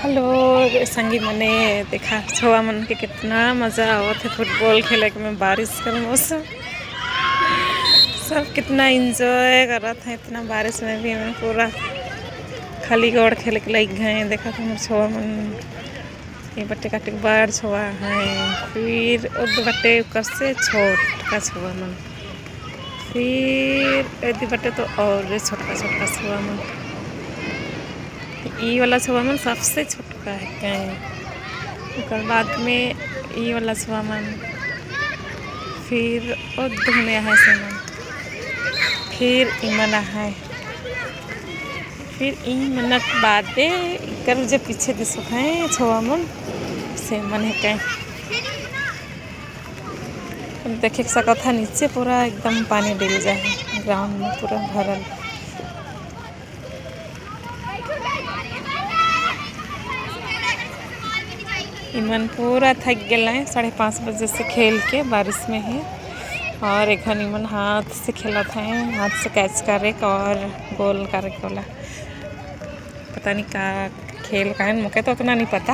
Hello संगी मने देखा छुआ मन के कितना मज़ा आवत है फुटबॉल खेले के में बारिश का मौसम। सब कितना एंजॉय कर रहा था इतना बारिश में भी हमें पूरा खाली गोड़ खेल के लग गए। देखा था छुआ मन ये बट्टे काटे बाढ़ छुआ है फिर उद बट्टे ऊपर से छोट का छुआ मन फिर यदि बट्टे तो और छोटका छोटका छुआ मन ई वाला छुआ मन सबसे छोटका है कहीं बाद में ई वाला छुआ मन फिर धुने है से मन फिर इमना है फिर ई मनक बादे कर जो पीछे दिसत है छुआ मन से मन है कहीं देखे सकत था नीचे पूरा एकदम पानी डल जाए ग्राउंड में पूरा भरल। इमन पूरा थक गया है 5:30 बजे से खेल के बारिश में है और एक इमन हाथ से खेला था हाथ से कैच करे और गोल करे वाला पता नहीं का खेल का है मुझे तो उतना नहीं पता।